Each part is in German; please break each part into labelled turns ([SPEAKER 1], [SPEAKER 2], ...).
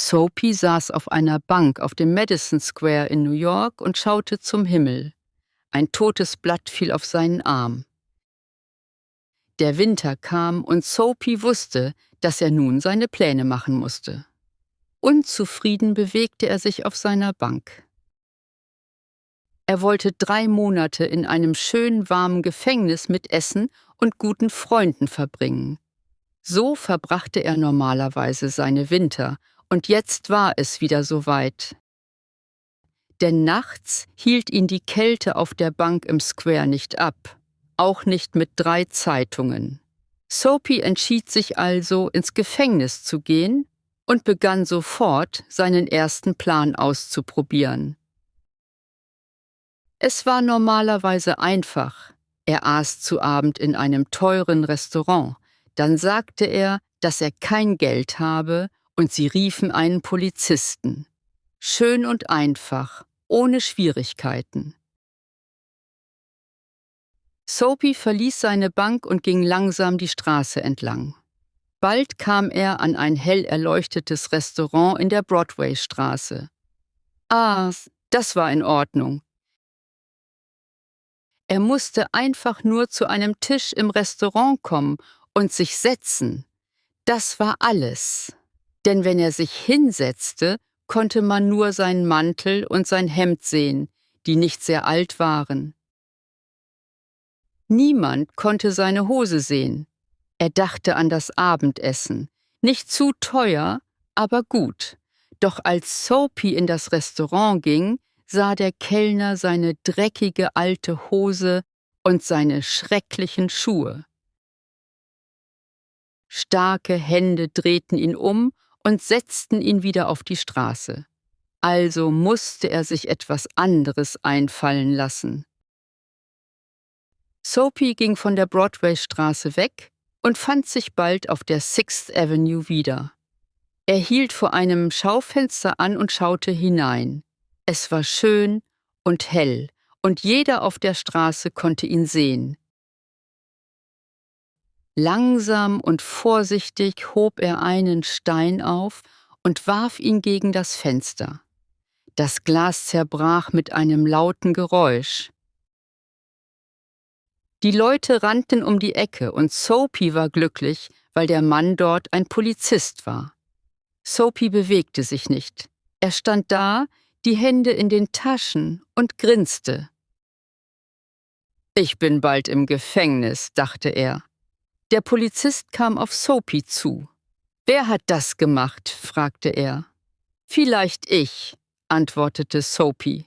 [SPEAKER 1] Soapy saß auf einer Bank auf dem Madison Square in New York und schaute zum Himmel. Ein totes Blatt fiel auf seinen Arm. Der Winter kam und Soapy wusste, dass er nun seine Pläne machen musste. Unzufrieden bewegte er sich auf seiner Bank. Er wollte 3 Monate in einem schön warmen Gefängnis mit Essen und guten Freunden verbringen. So verbrachte er normalerweise seine Winter, und jetzt war es wieder soweit. Denn nachts hielt ihn die Kälte auf der Bank im Square nicht ab, auch nicht mit 3 Zeitungen. Soapy entschied sich also, ins Gefängnis zu gehen und begann sofort, seinen ersten Plan auszuprobieren. Es war normalerweise einfach. Er aß zu Abend in einem teuren Restaurant. Dann sagte er, dass er kein Geld habe, und sie riefen einen Polizisten. Schön und einfach, ohne Schwierigkeiten. Soapy verließ seine Bank und ging langsam die Straße entlang. Bald kam er an ein hell erleuchtetes Restaurant in der Broadway-Straße. Ah, das war in Ordnung. Er musste einfach nur zu einem Tisch im Restaurant kommen und sich setzen. Das war alles. Denn wenn er sich hinsetzte, konnte man nur seinen Mantel und sein Hemd sehen, die nicht sehr alt waren. Niemand konnte seine Hose sehen. Er dachte an das Abendessen. Nicht zu teuer, aber gut. Doch als Soapy in das Restaurant ging, sah der Kellner seine dreckige alte Hose und seine schrecklichen Schuhe. Starke Hände drehten ihn um und setzten ihn wieder auf die Straße. Also musste er sich etwas anderes einfallen lassen. Soapy ging von der Broadway-Straße weg und fand sich bald auf der 6th Avenue wieder. Er hielt vor einem Schaufenster an und schaute hinein. Es war schön und hell, und jeder auf der Straße konnte ihn sehen. Langsam und vorsichtig hob er einen Stein auf und warf ihn gegen das Fenster. Das Glas zerbrach mit einem lauten Geräusch. Die Leute rannten um die Ecke und Soapy war glücklich, weil der Mann dort ein Polizist war. Soapy bewegte sich nicht. Er stand da, die Hände in den Taschen, und grinste. »Ich bin bald im Gefängnis«, dachte er. Der Polizist kam auf Soapy zu. »Wer hat das gemacht?« fragte er. »Vielleicht ich«, antwortete Soapy.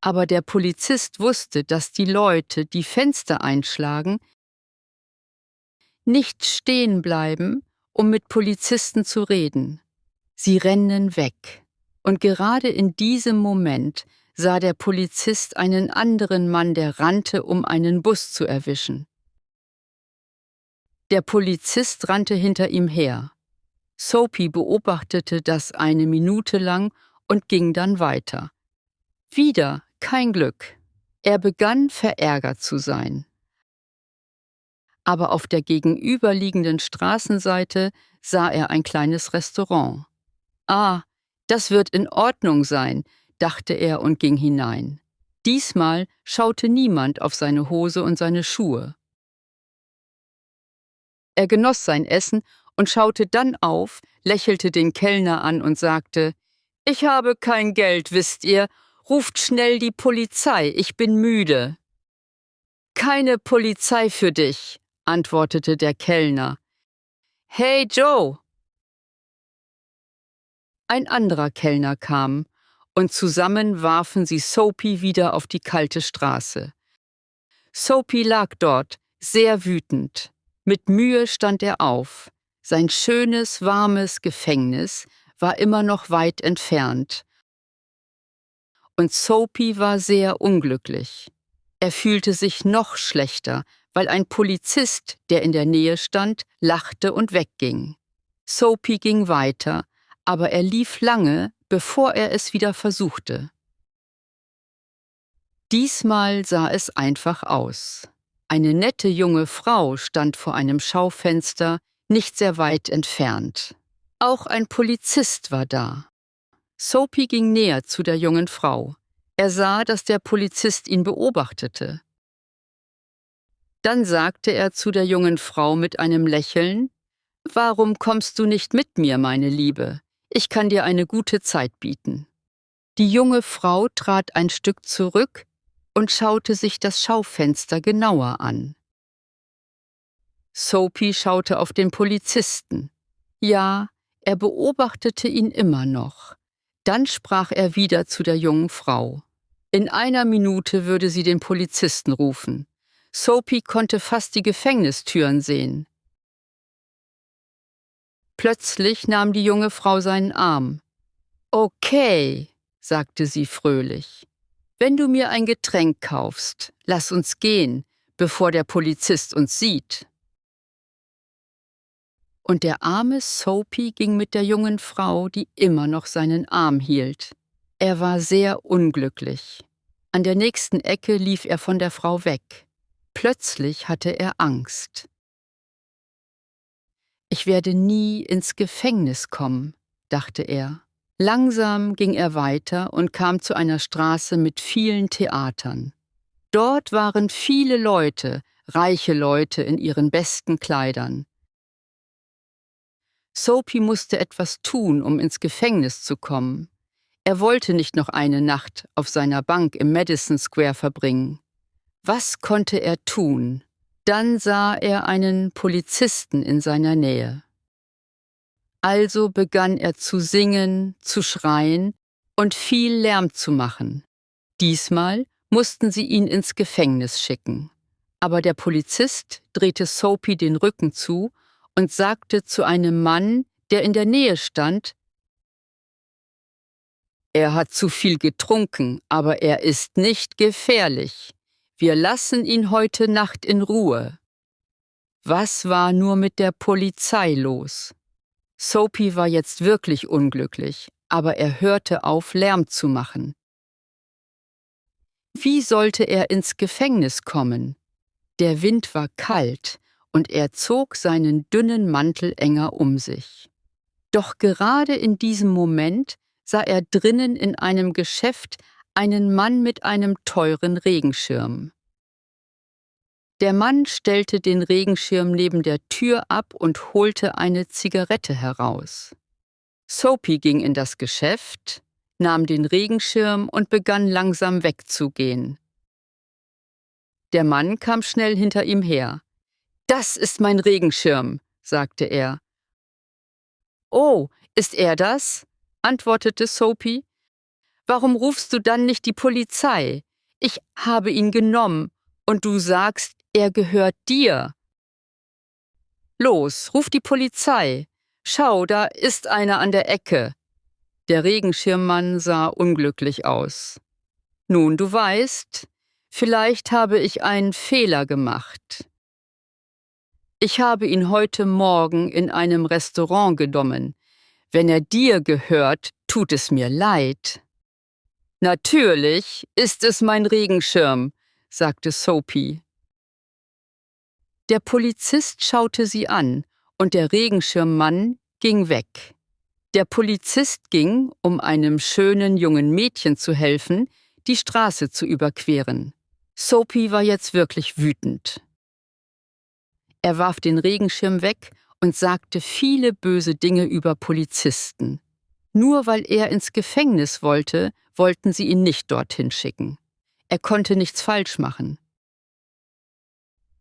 [SPEAKER 1] Aber der Polizist wusste, dass die Leute, die Fenster einschlagen, nicht stehen bleiben, um mit Polizisten zu reden. Sie rennen weg. Und gerade in diesem Moment sah der Polizist einen anderen Mann, der rannte, um einen Bus zu erwischen. Der Polizist rannte hinter ihm her. Soapy beobachtete das eine Minute lang und ging dann weiter. Wieder kein Glück. Er begann verärgert zu sein. Aber auf der gegenüberliegenden Straßenseite sah er ein kleines Restaurant. »Ah, das wird in Ordnung sein«, dachte er und ging hinein. Diesmal schaute niemand auf seine Hose und seine Schuhe. Er genoss sein Essen und schaute dann auf, lächelte den Kellner an und sagte: »Ich habe kein Geld, wisst ihr. Ruft schnell die Polizei, ich bin müde.« »Keine Polizei für dich«, antwortete der Kellner. »Hey Joe!« Ein anderer Kellner kam, und zusammen warfen sie Soapy wieder auf die kalte Straße. Soapy lag dort, sehr wütend. Mit Mühe stand er auf. Sein schönes, warmes Gefängnis war immer noch weit entfernt. Und Soapy war sehr unglücklich. Er fühlte sich noch schlechter, weil ein Polizist, der in der Nähe stand, lachte und wegging. Soapy ging weiter, aber er lief lange, bevor er es wieder versuchte. Diesmal sah es einfach aus. Eine nette junge Frau stand vor einem Schaufenster, nicht sehr weit entfernt. Auch ein Polizist war da. Soapy ging näher zu der jungen Frau. Er sah, dass der Polizist ihn beobachtete. Dann sagte er zu der jungen Frau mit einem Lächeln: »Warum kommst du nicht mit mir, meine Liebe? Ich kann dir eine gute Zeit bieten.« Die junge Frau trat ein Stück zurück und schaute sich das Schaufenster genauer an. Soapy schaute auf den Polizisten. Ja, er beobachtete ihn immer noch. Dann sprach er wieder zu der jungen Frau. In einer Minute würde sie den Polizisten rufen. Soapy konnte fast die Gefängnistüren sehen. Plötzlich nahm die junge Frau seinen Arm. »Okay«, sagte sie fröhlich. »Wenn du mir ein Getränk kaufst, lass uns gehen, bevor der Polizist uns sieht.« Und der arme Soapy ging mit der jungen Frau, die immer noch seinen Arm hielt. Er war sehr unglücklich. An der nächsten Ecke lief er von der Frau weg. Plötzlich hatte er Angst. »Ich werde nie ins Gefängnis kommen«, dachte er. Langsam ging er weiter und kam zu einer Straße mit vielen Theatern. Dort waren viele Leute, reiche Leute in ihren besten Kleidern. Soapy musste etwas tun, um ins Gefängnis zu kommen. Er wollte nicht noch eine Nacht auf seiner Bank im Madison Square verbringen. Was konnte er tun? Dann sah er einen Polizisten in seiner Nähe. Also begann er zu singen, zu schreien und viel Lärm zu machen. Diesmal mussten sie ihn ins Gefängnis schicken. Aber der Polizist drehte Soapy den Rücken zu und sagte zu einem Mann, der in der Nähe stand: »Er hat zu viel getrunken, aber er ist nicht gefährlich. Wir lassen ihn heute Nacht in Ruhe.« Was war nur mit der Polizei los? Soapy war jetzt wirklich unglücklich, aber er hörte auf, Lärm zu machen. Wie sollte er ins Gefängnis kommen? Der Wind war kalt und er zog seinen dünnen Mantel enger um sich. Doch gerade in diesem Moment sah er drinnen in einem Geschäft einen Mann mit einem teuren Regenschirm. Der Mann stellte den Regenschirm neben der Tür ab und holte eine Zigarette heraus. Soapy ging in das Geschäft, nahm den Regenschirm und begann langsam wegzugehen. Der Mann kam schnell hinter ihm her. »Das ist mein Regenschirm«, sagte er. »Oh, ist er das?«, antwortete Soapy. »Warum rufst du dann nicht die Polizei? Ich habe ihn genommen und du sagst, er gehört dir.« »Los, ruf die Polizei. Schau, da ist einer an der Ecke.« Der Regenschirmmann sah unglücklich aus. »Nun, du weißt, vielleicht habe ich einen Fehler gemacht. Ich habe ihn heute Morgen in einem Restaurant genommen. Wenn er dir gehört, tut es mir leid.« »Natürlich ist es mein Regenschirm«, sagte Soapy. Der Polizist schaute sie an und der Regenschirmmann ging weg. Der Polizist ging, um einem schönen jungen Mädchen zu helfen, die Straße zu überqueren. Soapy war jetzt wirklich wütend. Er warf den Regenschirm weg und sagte viele böse Dinge über Polizisten. Nur weil er ins Gefängnis wollte, wollten sie ihn nicht dorthin schicken. Er konnte nichts falsch machen.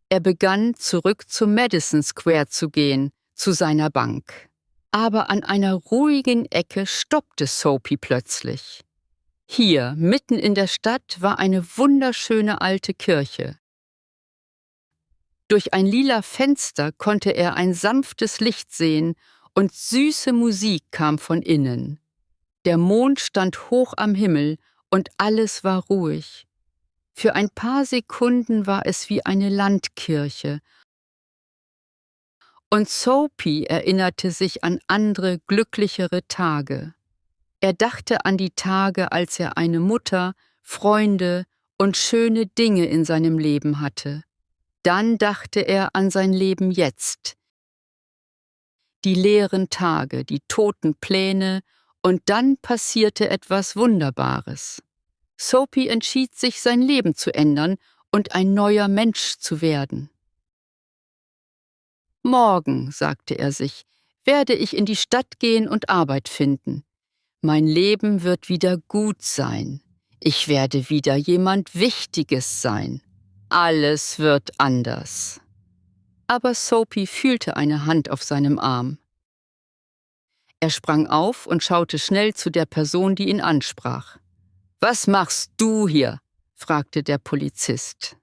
[SPEAKER 1] Er begann, zurück zum Madison Square zu gehen, zu seiner Bank. Aber an einer ruhigen Ecke stoppte Soapy plötzlich. Hier, mitten in der Stadt, war eine wunderschöne alte Kirche. Durch ein lila Fenster konnte er ein sanftes Licht sehen und süße Musik kam von innen. Der Mond stand hoch am Himmel und alles war ruhig. Für ein paar Sekunden war es wie eine Landkirche. Und Soapy erinnerte sich an andere, glücklichere Tage. Er dachte an die Tage, als er eine Mutter, Freunde und schöne Dinge in seinem Leben hatte. Dann dachte er an sein Leben jetzt. Die leeren Tage, die toten Pläne, und dann passierte etwas Wunderbares. Soapy entschied sich, sein Leben zu ändern und ein neuer Mensch zu werden. Morgen, sagte er sich, werde ich in die Stadt gehen und Arbeit finden. Mein Leben wird wieder gut sein. Ich werde wieder jemand Wichtiges sein. Alles wird anders. Aber Soapy fühlte eine Hand auf seinem Arm. Er sprang auf und schaute schnell zu der Person, die ihn ansprach. »Was machst du hier?« fragte der Polizist.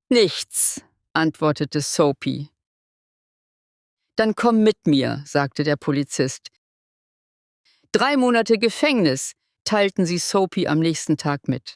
[SPEAKER 1] »Nichts«, antwortete Soapy. »Dann komm mit mir«, sagte der Polizist. 3 Monate Gefängnis teilten sie Soapy am nächsten Tag mit.